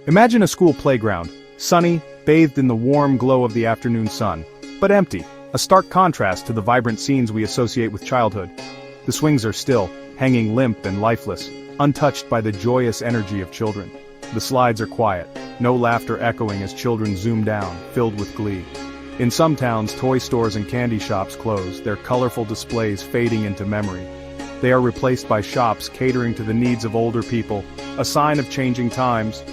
Imagine a school playground, sunny, bathed in the warm glow of the afternoon sun, but empty, a stark contrast to the vibrant scenes we associate with childhood. The swings are still, hanging limp and lifeless, untouched by the joyous energy of children. The slides are quiet, no laughter echoing as children zoom down, filled with glee. In some towns, toy stores and candy shops close, their colorful displays fading into memory. They are replaced by shops catering to the needs of older people, a sign of changing times.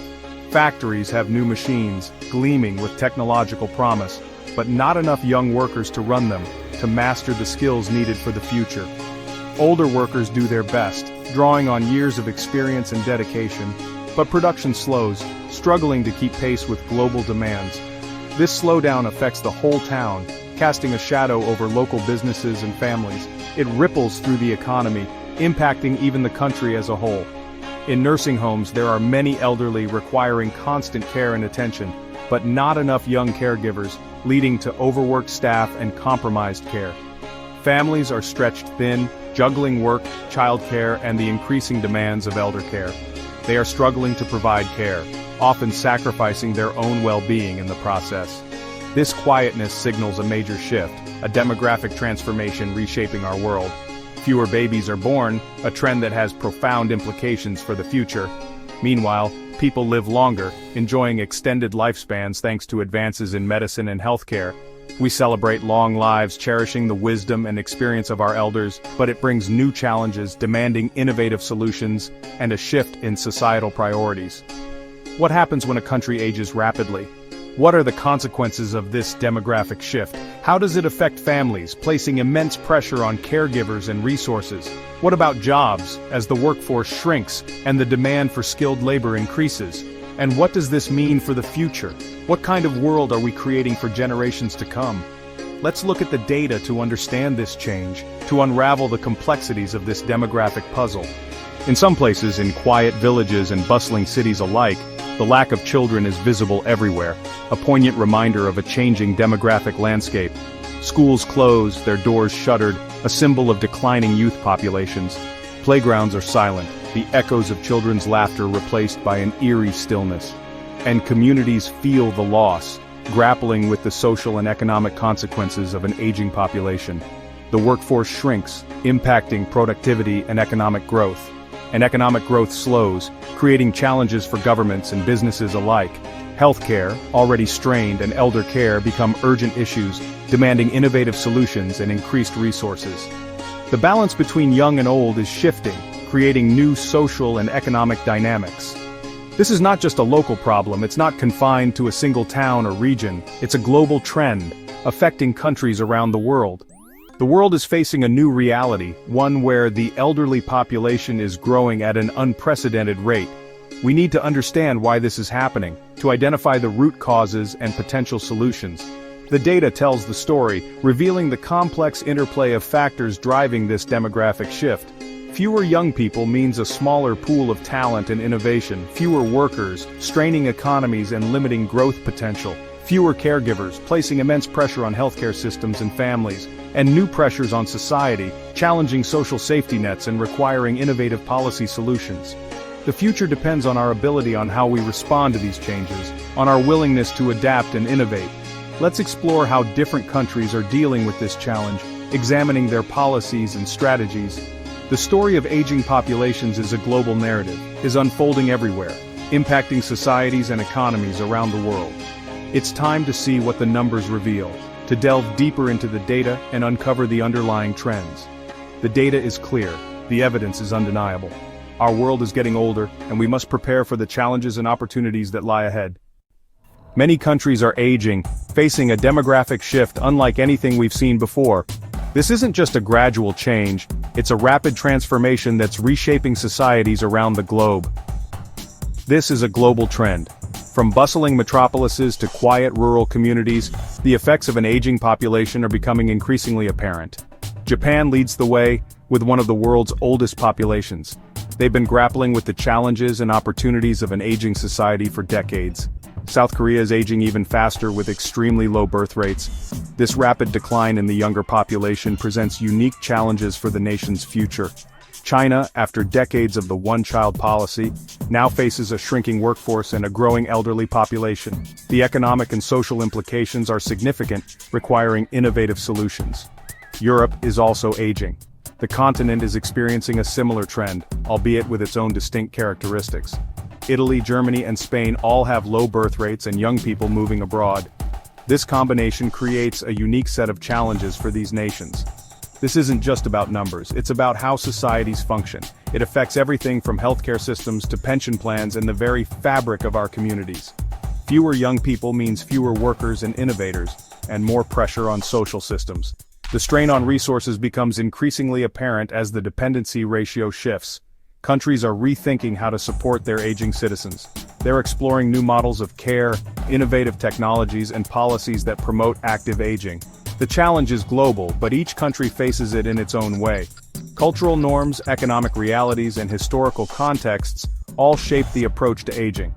Factories have new machines, gleaming with technological promise, but not enough young workers to run them, to master the skills needed for the future. Older workers do their best, drawing on years of experience and dedication, but production slows, struggling to keep pace with global demands. This slowdown affects the whole town, casting a shadow over local businesses and families. It ripples through the economy, impacting even the country as a whole. In nursing homes, there are many elderly requiring constant care and attention, but not enough young caregivers, leading to overworked staff and compromised care. Families are stretched thin, juggling work, childcare, and the increasing demands of elder care. They are struggling to provide care, often sacrificing their own well-being in the process. This quietness signals a major shift, a demographic transformation reshaping our world. Fewer babies are born, a trend that has profound implications for the future. Meanwhile, people live longer, enjoying extended lifespans thanks to advances in medicine and healthcare. We celebrate long lives, cherishing the wisdom and experience of our elders, but it brings new challenges demanding innovative solutions and a shift in societal priorities. What happens when a country ages rapidly? What are the consequences of this demographic shift? How does it affect families, placing immense pressure on caregivers and resources? What about jobs, as the workforce shrinks and the demand for skilled labor increases? And what does this mean for the future? What kind of world are we creating for generations to come? Let's look at the data to understand this change, to unravel the complexities of this demographic puzzle. In some places, in quiet villages and bustling cities alike, the lack of children is visible everywhere, a poignant reminder of a changing demographic landscape. Schools closed, their doors shuttered, a symbol of declining youth populations. Playgrounds are silent, the echoes of children's laughter replaced by an eerie stillness. And communities feel the loss, grappling with the social and economic consequences of an aging population. The workforce shrinks, impacting productivity and economic growth. And economic growth slows, creating challenges for governments and businesses alike. Healthcare, already strained, and elder care become urgent issues, demanding innovative solutions and increased resources. The balance between young and old is shifting, creating new social and economic dynamics. This is not just a local problem, it's not confined to a single town or region, it's a global trend, affecting countries around the world. The world is facing a new reality, one where the elderly population is growing at an unprecedented rate. We need to understand why this is happening, to identify the root causes and potential solutions. The data tells the story, revealing the complex interplay of factors driving this demographic shift. Fewer young people means a smaller pool of talent and innovation, fewer workers, straining economies and limiting growth potential, fewer caregivers, placing immense pressure on healthcare systems and families, and new pressures on society, challenging social safety nets and requiring innovative policy solutions. The future depends on our ability on how we respond to these changes, on our willingness to adapt and innovate. Let's explore how different countries are dealing with this challenge, examining their policies and strategies. The story of aging populations is a global narrative, is unfolding everywhere, impacting societies and economies around the world. It's time to see what the numbers reveal, to delve deeper into the data and uncover the underlying trends. The data is clear, the evidence is undeniable. Our world is getting older, and we must prepare for the challenges and opportunities that lie ahead. Many countries are aging, facing a demographic shift unlike anything we've seen before. This isn't just a gradual change, it's a rapid transformation that's reshaping societies around the globe. This is a global trend. From bustling metropolises to quiet rural communities, the effects of an aging population are becoming increasingly apparent. Japan leads the way, with one of the world's oldest populations. They've been grappling with the challenges and opportunities of an aging society for decades. South Korea is aging even faster with extremely low birth rates. This rapid decline in the younger population presents unique challenges for the nation's future. China, after decades of the one-child policy, now faces a shrinking workforce and a growing elderly population. The economic and social implications are significant, requiring innovative solutions. Europe is also aging. The continent is experiencing a similar trend, albeit with its own distinct characteristics. Italy, Germany, and Spain all have low birth rates and young people moving abroad. This combination creates a unique set of challenges for these nations. This isn't just about numbers, it's about how societies function. It affects everything from healthcare systems to pension plans and the very fabric of our communities. Fewer young people means fewer workers and innovators, and more pressure on social systems. The strain on resources becomes increasingly apparent as the dependency ratio shifts. Countries are rethinking how to support their aging citizens. They're exploring new models of care, innovative technologies, and policies that promote active aging. The challenge is global, but each country faces it in its own way. Cultural norms, economic realities, and historical contexts all shape the approach to aging.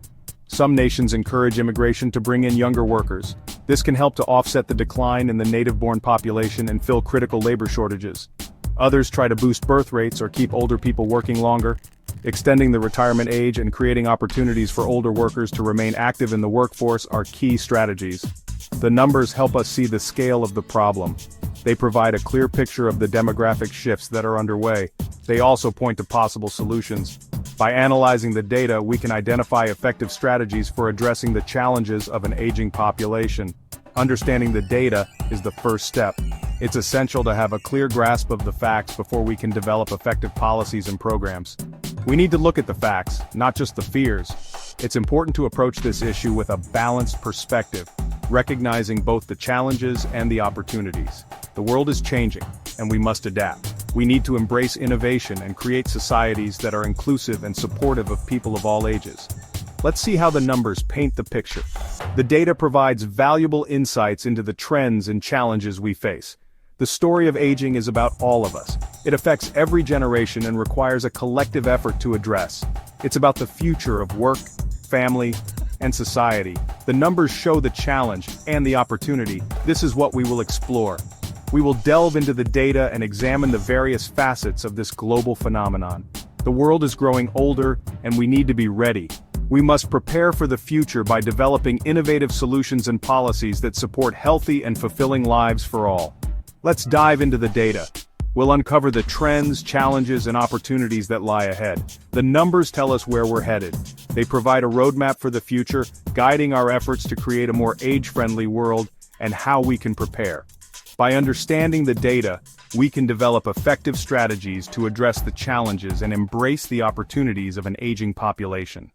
Some nations encourage immigration to bring in younger workers. This can help to offset the decline in the native-born population and fill critical labor shortages. Others try to boost birth rates or keep older people working longer. Extending the retirement age and creating opportunities for older workers to remain active in the workforce are key strategies. The numbers help us see the scale of the problem. They provide a clear picture of the demographic shifts that are underway. They also point to possible solutions. By analyzing the data, we can identify effective strategies for addressing the challenges of an aging population. Understanding the data is the first step. It's essential to have a clear grasp of the facts before we can develop effective policies and programs. We need to look at the facts, not just the fears. It's important to approach this issue with a balanced perspective, recognizing both the challenges and the opportunities. The world is changing, and we must adapt. We need to embrace innovation and create societies that are inclusive and supportive of people of all ages. Let's see how the numbers paint the picture. The data provides valuable insights into the trends and challenges we face. The story of aging is about all of us. It affects every generation and requires a collective effort to address. It's about the future of work, family, and society. The numbers show the challenge and the opportunity. This is what we will explore. We will delve into the data and examine the various facets of this global phenomenon. The world is growing older, and we need to be ready. We must prepare for the future by developing innovative solutions and policies that support healthy and fulfilling lives for all. Let's dive into the data. We'll uncover the trends, challenges, and opportunities that lie ahead. The numbers tell us where we're headed. They provide a roadmap for the future, guiding our efforts to create a more age-friendly world and how we can prepare. By understanding the data, we can develop effective strategies to address the challenges and embrace the opportunities of an aging population.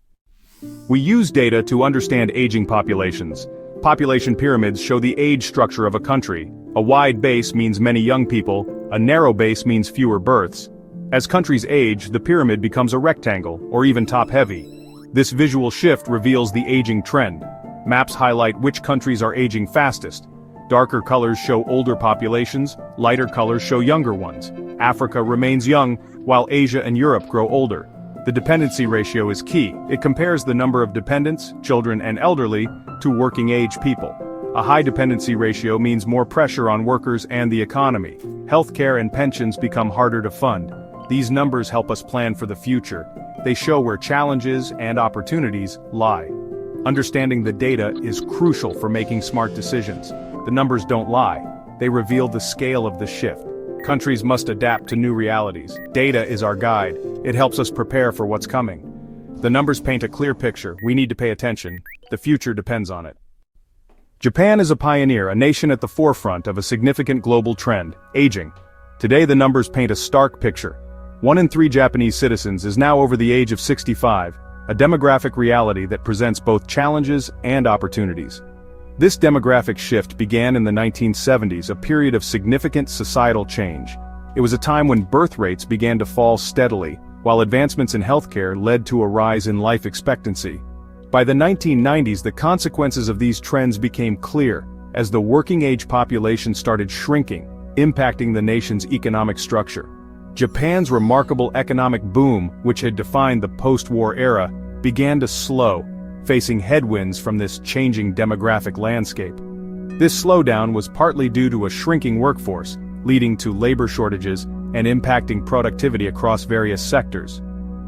We use data to understand aging populations. Population pyramids show the age structure of a country. A wide base means many young people, a narrow base means fewer births. As countries age, the pyramid becomes a rectangle, or even top-heavy. This visual shift reveals the aging trend. Maps highlight which countries are aging fastest. Darker colors show older populations, lighter colors show younger ones. Africa remains young, while Asia and Europe grow older. The dependency ratio is key. It compares the number of dependents, children and elderly, to working-age people. A high dependency ratio means more pressure on workers and the economy. Healthcare and pensions become harder to fund. These numbers help us plan for the future. They show where challenges and opportunities lie. Understanding the data is crucial for making smart decisions. The numbers don't lie. They reveal the scale of the shift. Countries must adapt to new realities. Data is our guide. It helps us prepare for what's coming. The numbers paint a clear picture. We need to pay attention. The future depends on it. Japan is a pioneer, a nation at the forefront of a significant global trend, aging. Today the numbers paint a stark picture. 1 in 3 Japanese citizens is now over the age of 65, a demographic reality that presents both challenges and opportunities. This demographic shift began in the 1970s, a period of significant societal change. It was a time when birth rates began to fall steadily, while advancements in healthcare led to a rise in life expectancy. By the 1990s, the consequences of these trends became clear, as the working-age population started shrinking, impacting the nation's economic structure. Japan's remarkable economic boom, which had defined the post-war era, began to slow, facing headwinds from this changing demographic landscape. This slowdown was partly due to a shrinking workforce, leading to labor shortages and impacting productivity across various sectors.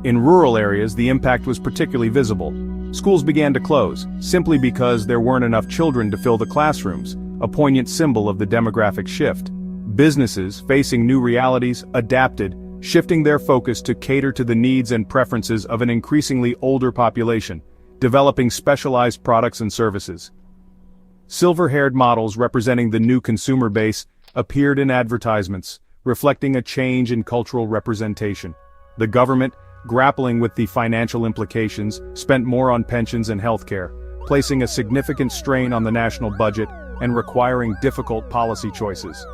In rural areas, the impact was particularly visible. Schools began to close, simply because there weren't enough children to fill the classrooms, a poignant symbol of the demographic shift. Businesses, facing new realities, adapted, shifting their focus to cater to the needs and preferences of an increasingly older population, developing specialized products and services. Silver-haired models representing the new consumer base appeared in advertisements, reflecting a change in cultural representation. The government, grappling with the financial implications, spent more on pensions and healthcare, placing a significant strain on the national budget and requiring difficult policy choices.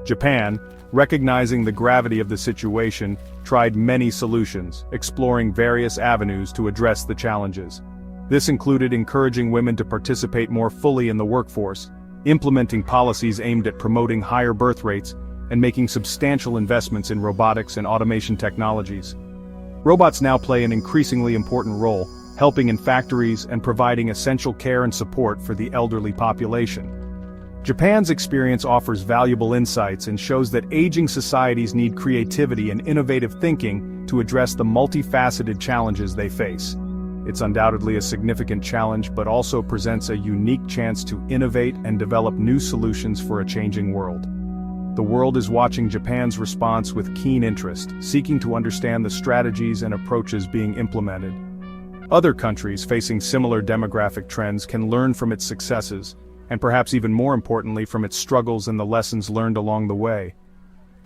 Japan, recognizing the gravity of the situation, tried many solutions, exploring various avenues to address the challenges. This included encouraging women to participate more fully in the workforce, implementing policies aimed at promoting higher birth rates, and making substantial investments in robotics and automation technologies. Robots now play an increasingly important role, helping in factories and providing essential care and support for the elderly population. Japan's experience offers valuable insights and shows that aging societies need creativity and innovative thinking to address the multifaceted challenges they face. It's undoubtedly a significant challenge, but also presents a unique chance to innovate and develop new solutions for a changing world. The world is watching Japan's response with keen interest, seeking to understand the strategies and approaches being implemented. Other countries facing similar demographic trends can learn from its successes, and perhaps even more importantly from its struggles and the lessons learned along the way.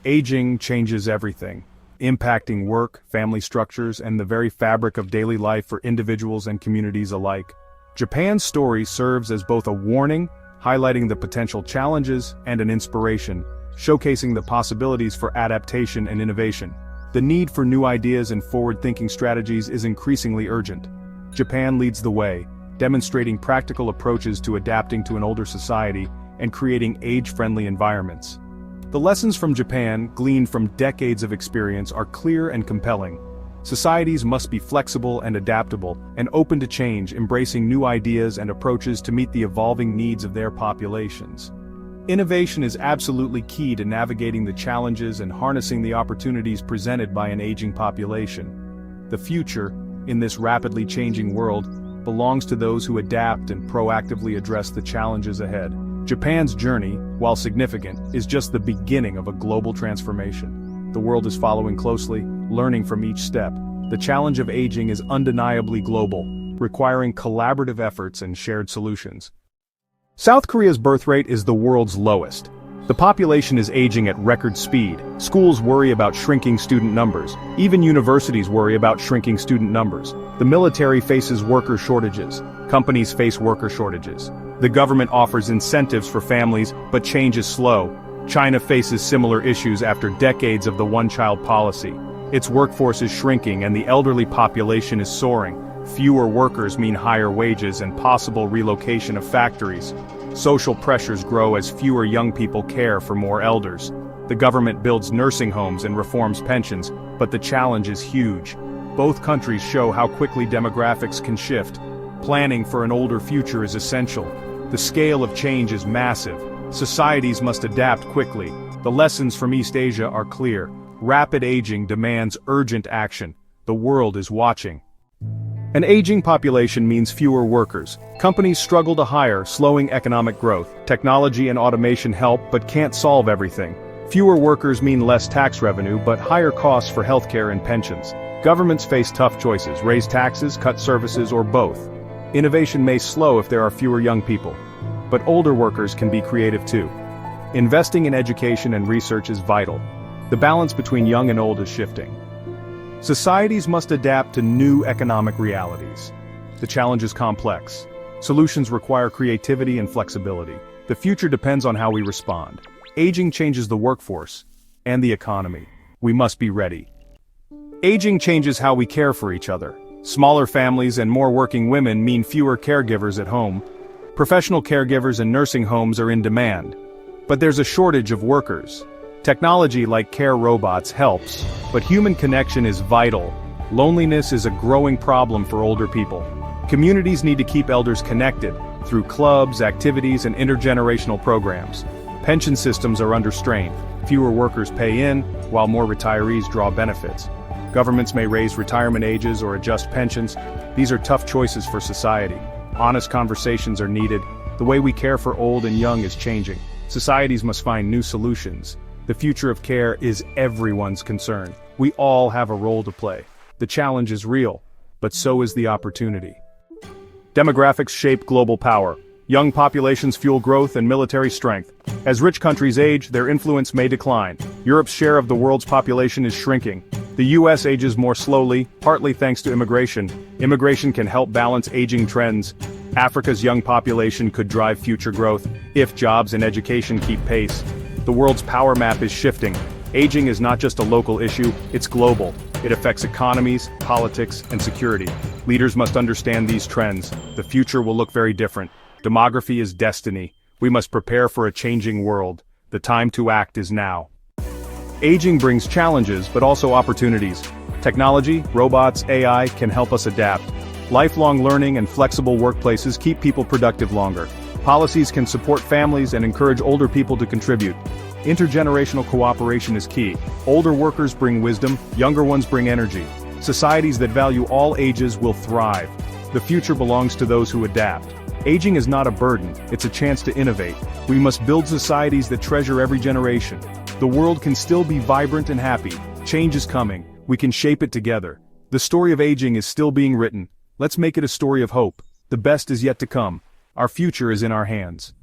Aging changes everything, impacting work, family structures, and the very fabric of daily life for individuals and communities alike. Japan's story serves as both a warning, highlighting the potential challenges, and an inspiration, showcasing the possibilities for adaptation and innovation. The need for new ideas and forward-thinking strategies is increasingly urgent. Japan leads the way, demonstrating practical approaches to adapting to an older society and creating age-friendly environments. The lessons from Japan, gleaned from decades of experience, are clear and compelling. Societies must be flexible and adaptable, and open to change, embracing new ideas and approaches to meet the evolving needs of their populations. Innovation is absolutely key to navigating the challenges and harnessing the opportunities presented by an aging population. The future, in this rapidly changing world, belongs to those who adapt and proactively address the challenges ahead. Japan's journey, while significant, is just the beginning of a global transformation. The world is following closely, learning from each step. The challenge of aging is undeniably global, requiring collaborative efforts and shared solutions. South Korea's birth rate is the world's lowest. The population is aging at record speed. Schools worry about shrinking student numbers. Even universities worry about shrinking student numbers. The military faces worker shortages. Companies face worker shortages. The government offers incentives for families, but change is slow. China faces similar issues after decades of the one-child policy. Its workforce is shrinking and the elderly population is soaring. Fewer workers mean higher wages and possible relocation of factories. Social pressures grow as fewer young people care for more elders. The government builds nursing homes and reforms pensions, but the challenge is huge. Both countries show how quickly demographics can shift. Planning for an older future is essential. The scale of change is massive. Societies must adapt quickly. The lessons from East Asia are clear. Rapid aging demands urgent action. The world is watching. An aging population means fewer workers. Companies struggle to hire, slowing economic growth. Technology and automation help, but can't solve everything. Fewer workers mean less tax revenue, but higher costs for healthcare and pensions. Governments face tough choices: raise taxes, cut services, or both. Innovation may slow if there are fewer young people. But older workers can be creative too. Investing in education and research is vital. The balance between young and old is shifting. Societies must adapt to new economic realities. The challenge is complex. Solutions require creativity and flexibility. The future depends on how we respond. Aging changes the workforce and the economy. We must be ready. Aging changes how we care for each other. Smaller families and more working women mean fewer caregivers at home. Professional caregivers and nursing homes are in demand. But there's a shortage of workers. Technology like care robots helps, but human connection is vital. Loneliness is a growing problem for older people. Communities need to keep elders connected through clubs, activities, and intergenerational programs. Pension systems are under strain. Fewer workers pay in, while more retirees draw benefits. Governments may raise retirement ages or adjust pensions. These are tough choices for society. Honest conversations are needed. The way we care for old and young is changing. Societies must find new solutions. The future of care is everyone's concern. We all have a role to play. The challenge is real, but so is the opportunity. Demographics shape global power. Young populations fuel growth and military strength. As rich countries age, their influence may decline. Europe's share of the world's population is shrinking. The US ages more slowly, partly thanks to immigration. Immigration can help balance aging trends. Africa's young population could drive future growth, if jobs and education keep pace. The world's power map is shifting. Aging is not just a local issue, it's global. It affects economies, politics, and security. Leaders must understand these trends. The future will look very different. Demography is destiny. We must prepare for a changing world. The time to act is now. Aging brings challenges, but also opportunities. Technology, robots, AI can help us adapt. Lifelong learning and flexible workplaces keep people productive longer. Policies can support families and encourage older people to contribute. Intergenerational cooperation is key. Older workers bring wisdom, younger ones bring energy. Societies that value all ages will thrive. The future belongs to those who adapt. Aging is not a burden, it's a chance to innovate. We must build societies that treasure every generation. The world can still be vibrant and happy. Change is coming. We can shape it together. The story of aging is still being written. Let's make it a story of hope. The best is yet to come. Our future is in our hands.